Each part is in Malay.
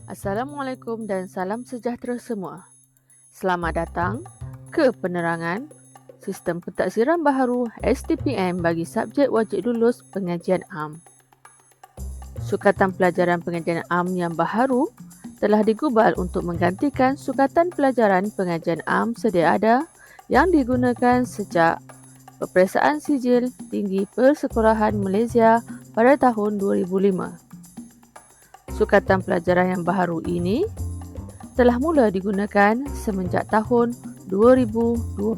Assalamualaikum dan salam sejahtera semua. Selamat datang ke penerangan Sistem Pentaksiran Baharu STPM bagi subjek wajib lulus pengajian am. Sukatan pelajaran pengajian am yang baharu telah digubal untuk menggantikan sukatan pelajaran pengajian am sedia ada yang digunakan sejak Peperiksaan Sijil Tinggi Persekolahan Malaysia pada tahun 2005. Sukatan pelajaran yang baharu ini telah mula digunakan semenjak tahun 2012.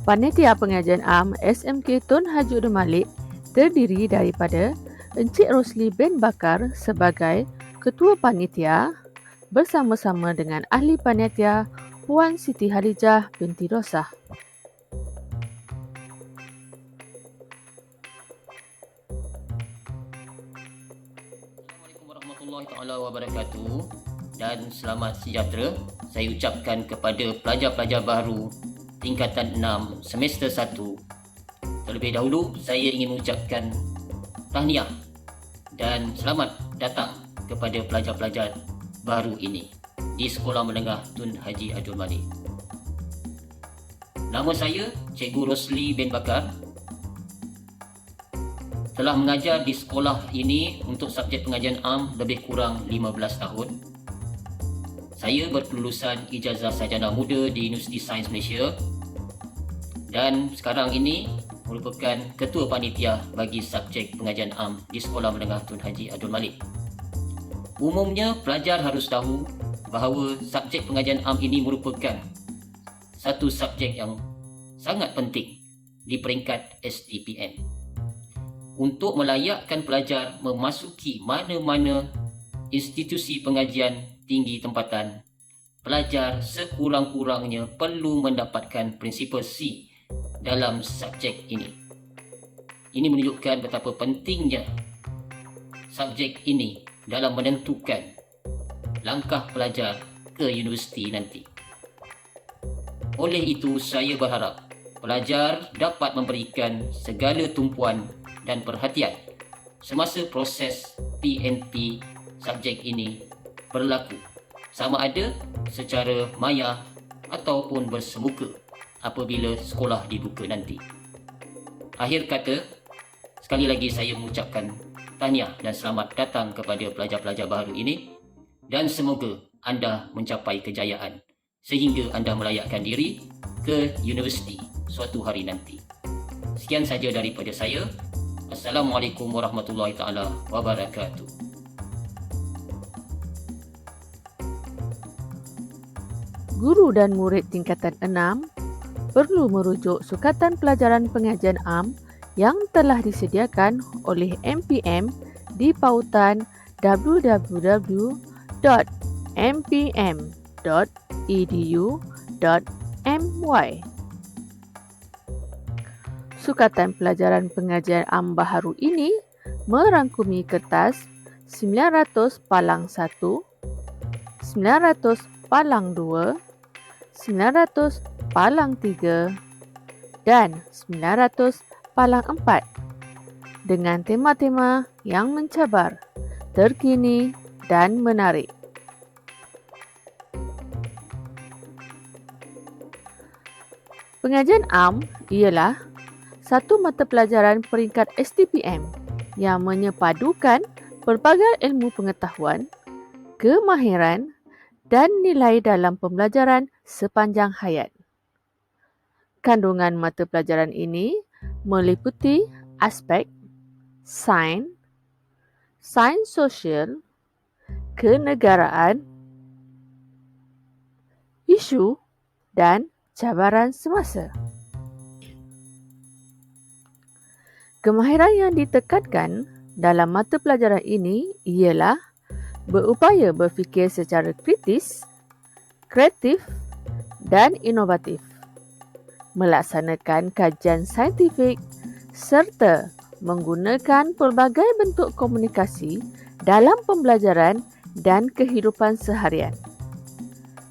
Panitia Pengajian Am SMK Tun Haji Abdul Malik terdiri daripada Encik Rosli bin Bakar sebagai Ketua Panitia bersama-sama dengan Ahli Panitia Puan Siti Halijah binti Rosah. Assalamualaikum warahmatullahi taala wabarakatuh dan selamat sejahtera saya ucapkan kepada pelajar-pelajar baru tingkatan 6 semester 1. Terlebih dahulu saya ingin mengucapkan tahniah dan selamat datang kepada pelajar-pelajar baru ini di Sekolah Menengah Tun Haji Abdul Malik. Nama saya Cikgu Rosli bin Bakar. Telah mengajar di sekolah ini untuk subjek pengajian am lebih kurang 15 tahun. Saya berkelulusan ijazah sarjana muda di Universiti Sains Malaysia dan sekarang ini merupakan ketua panitia bagi subjek pengajian am di Sekolah Menengah Tun Haji Abdul Malik. Umumnya pelajar harus tahu bahawa subjek pengajian am ini merupakan satu subjek yang sangat penting di peringkat STPM. Untuk melayakkan pelajar memasuki mana-mana institusi pengajian tinggi tempatan, pelajar sekurang-kurangnya perlu mendapatkan prinsipal C dalam subjek ini. Ini menunjukkan betapa pentingnya subjek ini dalam menentukan langkah pelajar ke universiti nanti. Oleh itu, saya berharap pelajar dapat memberikan segala tumpuan dan perhatian semasa proses PNP subjek ini berlaku, sama ada secara maya ataupun bersemuka apabila sekolah dibuka nanti. Akhir kata, sekali lagi saya mengucapkan tahniah dan selamat datang kepada pelajar-pelajar baru ini dan semoga anda mencapai kejayaan sehingga anda melayakkan diri ke universiti suatu hari nanti. Sekian saja daripada saya. Assalamualaikum warahmatullahi taala wabarakatuh. Guru dan murid tingkatan 6 perlu merujuk sukatan pelajaran pengajian am yang telah disediakan oleh MPM di pautan www.mpm.edu.my. Sukatan pelajaran pengajian am baharu ini merangkumi kertas 900 palang 1, 900 palang 2, 900 palang 3 dan 900 palang 4 dengan tema-tema yang mencabar, terkini dan menarik. Pengajian am ialah satu mata pelajaran peringkat STPM yang menyepadukan pelbagai ilmu pengetahuan, kemahiran dan nilai dalam pembelajaran sepanjang hayat. Kandungan mata pelajaran ini meliputi aspek sains, sains sosial, kenegaraan, isu dan cabaran semasa. Kemahiran yang ditekankan dalam mata pelajaran ini ialah berupaya berfikir secara kritis, kreatif dan inovatif, melaksanakan kajian saintifik serta menggunakan pelbagai bentuk komunikasi dalam pembelajaran dan kehidupan seharian.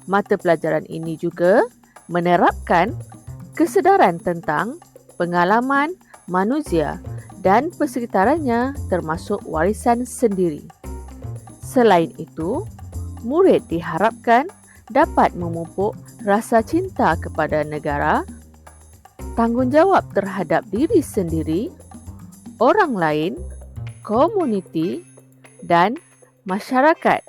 Mata pelajaran ini juga menerapkan kesedaran tentang pengalaman manusia dan persekitarannya termasuk warisan sendiri. Selain itu, murid diharapkan dapat memupuk rasa cinta kepada negara, tanggungjawab terhadap diri sendiri, orang lain, komuniti dan masyarakat,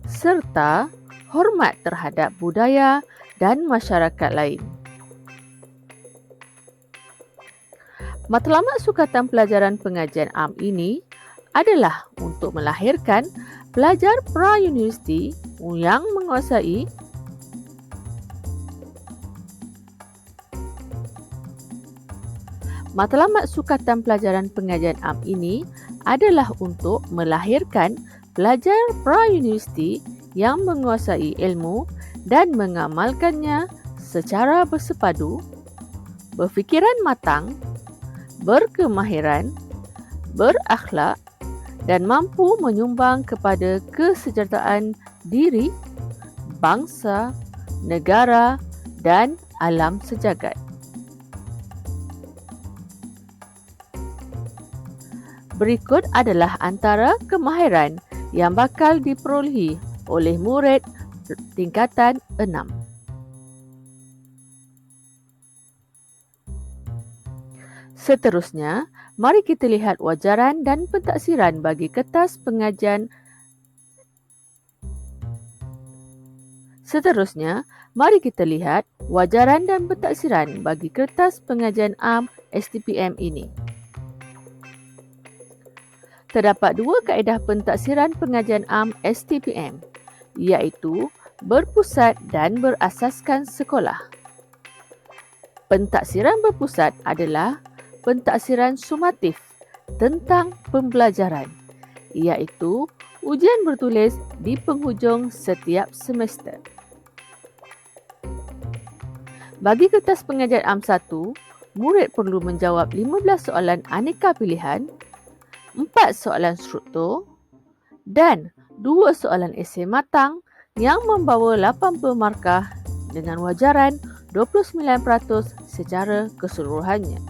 serta hormat terhadap budaya dan masyarakat lain. Matlamat sukatan pelajaran pengajian am ini adalah untuk melahirkan pelajar pra-universiti yang menguasai Matlamat sukatan pelajaran pengajian am ini adalah untuk melahirkan pelajar pra-universiti yang menguasai ilmu dan mengamalkannya secara bersepadu, berfikiran matang, berkemahiran, berakhlak dan mampu menyumbang kepada kesejahteraan diri, bangsa, negara dan alam sejagat. Berikut adalah antara kemahiran yang bakal diperolehi oleh murid tingkatan 6. Seterusnya, mari kita lihat wajaran dan pentaksiran bagi kertas pengajian. Am STPM ini. Terdapat dua kaedah pentaksiran pengajian am STPM, iaitu berpusat dan berasaskan sekolah. Pentaksiran berpusat adalah pentaksiran sumatif tentang pembelajaran, iaitu ujian bertulis di penghujung setiap semester. Bagi kertas pengajian am 1, murid perlu menjawab 15 soalan aneka pilihan, 4 soalan struktur dan 2 soalan esei matang yang membawa 80 markah dengan wajaran 29% secara keseluruhannya.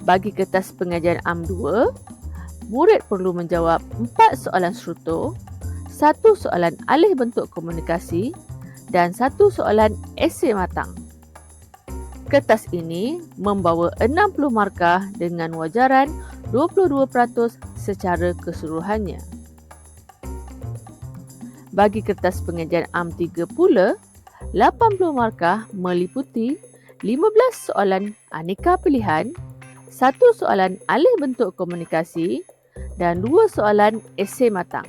Bagi kertas pengajian am 2, murid perlu menjawab 4 soalan struktur, 1 soalan alih bentuk komunikasi dan 1 soalan esei matang. Kertas ini membawa 60 markah dengan wajaran 22% secara keseluruhannya. Bagi kertas pengajian am 3 pula, 80 markah meliputi 15 soalan aneka pilihan, 1 soalan alih bentuk komunikasi dan 2 soalan esei matang.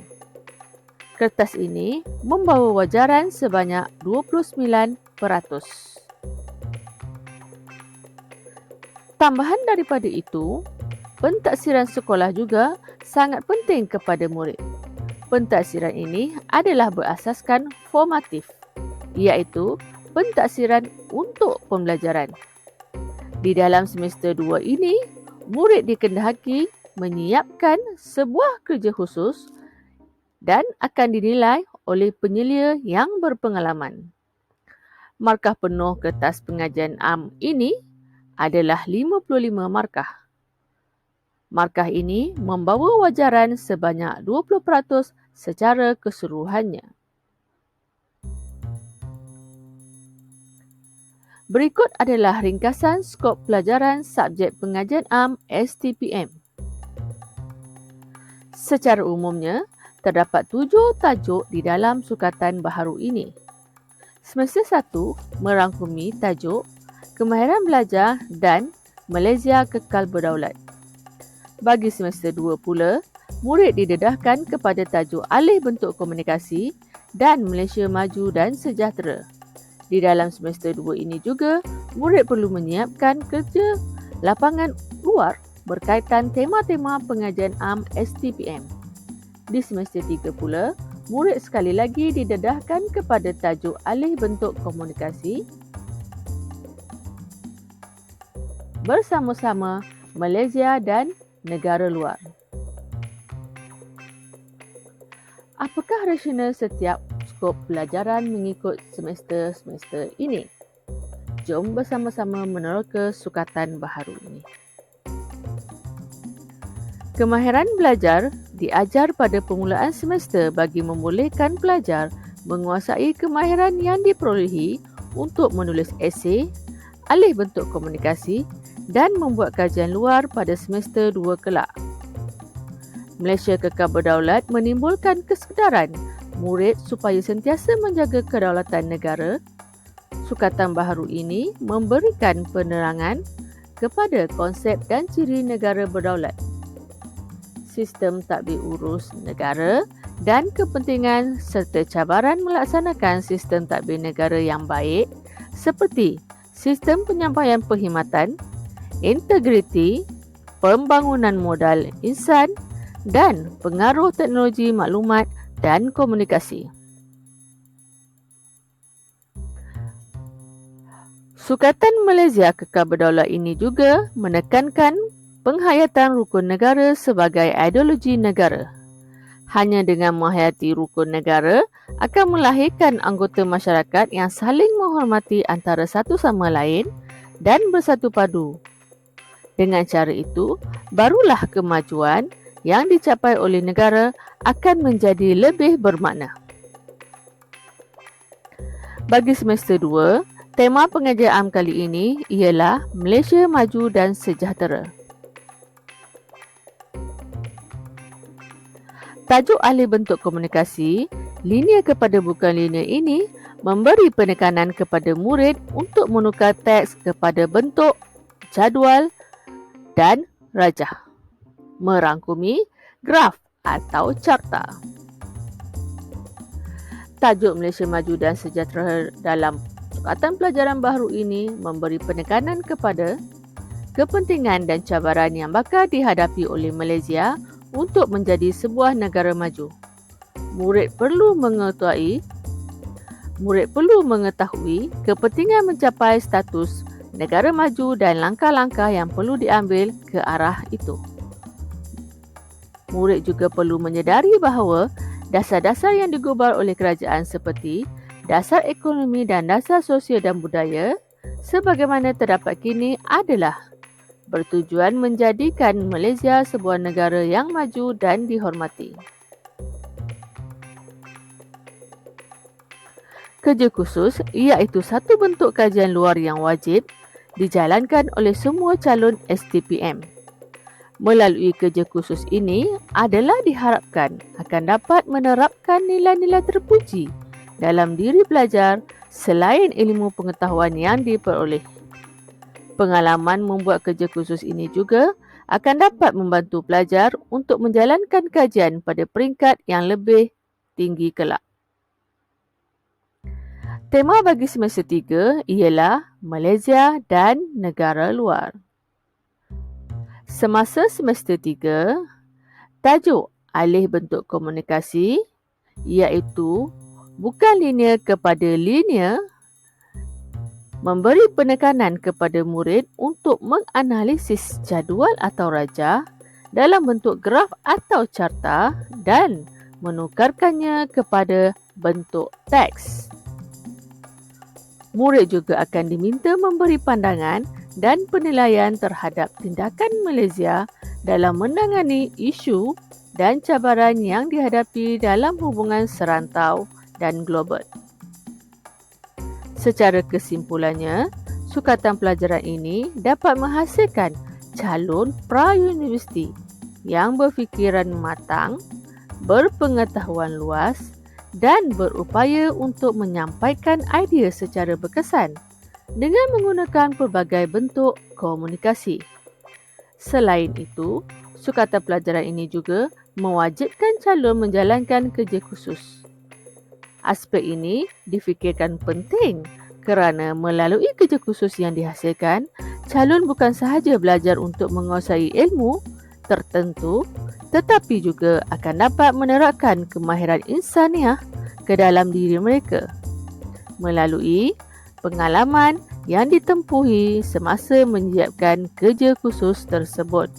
Kertas ini membawa wajaran sebanyak 29%. Tambahan daripada itu, pentaksiran sekolah juga sangat penting kepada murid. Pentaksiran ini adalah berasaskan formatif, iaitu pentaksiran untuk pembelajaran. Di dalam semester 2 ini, murid dikehendaki menyiapkan sebuah kerja khusus dan akan dinilai oleh penyelia yang berpengalaman. Markah penuh kertas pengajian am ini adalah 55 markah. Markah ini membawa wajaran sebanyak 20% secara keseluruhannya. Berikut adalah ringkasan skop pelajaran subjek pengajian am STPM. Secara umumnya, terdapat 7 tajuk di dalam sukatan baharu ini. Semester 1 merangkumi tajuk Kemahiran Belajar dan Malaysia Kekal Berdaulat. Bagi semester 2 pula, murid didedahkan kepada tajuk Alih Bentuk Komunikasi dan Malaysia Maju dan Sejahtera. Di dalam semester 2 ini juga, murid perlu menyiapkan kerja lapangan luar berkaitan tema-tema pengajian am STPM. Di semester 3 pula, murid sekali lagi didedahkan kepada tajuk Alih Bentuk Komunikasi bersama-sama Malaysia dan negara luar. Apakah rasional setiap skop pelajaran mengikut semester-semester ini? Jom bersama-sama meneroka sukatan baharu ini. Kemahiran belajar diajar pada permulaan semester bagi membolehkan pelajar menguasai kemahiran yang diperolehi untuk menulis esei, alih bentuk komunikasi dan membuat kajian luar pada semester 2 kelak. Malaysia Kekal Berdaulat menimbulkan kesedaran murid supaya sentiasa menjaga kedaulatan negara. Sukatan baharu ini memberikan penerangan kepada konsep dan ciri negara berdaulat, sistem tadbir urus negara dan kepentingan serta cabaran melaksanakan sistem tadbir negara yang baik seperti sistem penyampaian perkhidmatan, integriti, pembangunan modal insan dan pengaruh teknologi maklumat dan komunikasi. Sukatan Malaysia Kekal Berdaulat ini juga menekankan penghayatan rukun negara sebagai ideologi negara. Hanya dengan menghayati rukun negara akan melahirkan anggota masyarakat yang saling menghormati antara satu sama lain dan bersatu padu. Dengan cara itu, barulah kemajuan yang dicapai oleh negara akan menjadi lebih bermakna. Bagi semester 2, tema pengajian kali ini ialah Malaysia Maju dan Sejahtera. Tajuk alih bentuk komunikasi, linear kepada bukan linear ini memberi penekanan kepada murid untuk menukar teks kepada bentuk, jadual dan rajah, merangkumi graf atau carta. Tajuk Malaysia Maju dan Sejahtera dalam sukatan pelajaran baharu ini memberi penekanan kepada kepentingan dan cabaran yang bakal dihadapi oleh Malaysia untuk menjadi sebuah negara maju. Murid perlu mengetahui kepentingan mencapai status negara maju dan langkah-langkah yang perlu diambil ke arah itu. Murid juga perlu menyedari bahawa dasar-dasar yang digubal oleh kerajaan seperti dasar ekonomi dan dasar sosial dan budaya sebagaimana terdapat kini adalah bertujuan menjadikan Malaysia sebuah negara yang maju dan dihormati. Kerja khusus iaitu satu bentuk kajian luar yang wajib dijalankan oleh semua calon STPM. Melalui kerja khusus ini adalah diharapkan akan dapat menerapkan nilai-nilai terpuji dalam diri pelajar selain ilmu pengetahuan yang diperoleh. Pengalaman membuat kerja khusus ini juga akan dapat membantu pelajar untuk menjalankan kajian pada peringkat yang lebih tinggi kelak. Tema bagi semester 3 ialah Malaysia dan negara luar. Semasa semester 3, tajuk alih bentuk komunikasi iaitu bukan linear kepada linear memberi penekanan kepada murid untuk menganalisis jadual atau rajah dalam bentuk graf atau carta dan menukarkannya kepada bentuk teks. Murid juga akan diminta memberi pandangan dan penilaian terhadap tindakan Malaysia dalam menangani isu dan cabaran yang dihadapi dalam hubungan serantau dan global. Secara kesimpulannya, sukatan pelajaran ini dapat menghasilkan calon pra-universiti yang berfikiran matang, berpengetahuan luas dan berupaya untuk menyampaikan idea secara berkesan dengan menggunakan pelbagai bentuk komunikasi. Selain itu, sukatan pelajaran ini juga mewajibkan calon menjalankan kerja khusus. Aspek ini difikirkan penting kerana melalui kerja khusus yang dihasilkan, calon bukan sahaja belajar untuk menguasai ilmu tertentu tetapi juga akan dapat menerapkan kemahiran insaniah ke dalam diri mereka melalui pengalaman yang ditempuhi semasa menyiapkan kerja khusus tersebut.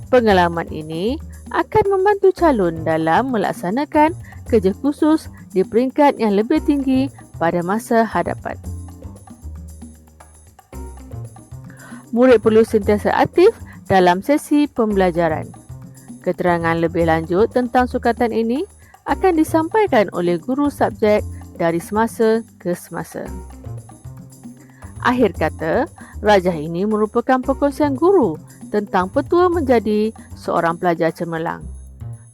Pengalaman ini akan membantu calon dalam melaksanakan kerja khusus di peringkat yang lebih tinggi pada masa hadapan. Murid perlu sentiasa aktif dalam sesi pembelajaran. Keterangan lebih lanjut tentang sukatan ini akan disampaikan oleh guru subjek dari semasa ke semasa. Akhir kata, rajah ini merupakan perkongsian guru tentang petua menjadi seorang pelajar cemerlang.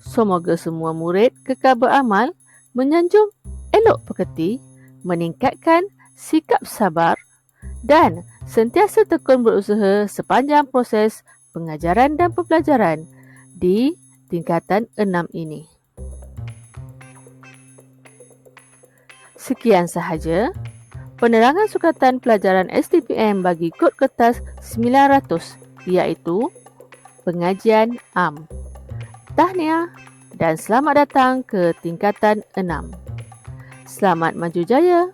Semoga semua murid kekal beramal, menyanjung elok pekerti, meningkatkan sikap sabar dan sentiasa tekun berusaha sepanjang proses pengajaran dan pembelajaran di tingkatan 6 ini. Sekian sahaja penerangan sukatan pelajaran STPM bagi kod kertas 900 iaitu pengajian am. Tahniah dan selamat datang ke tingkatan 6. Selamat maju jaya.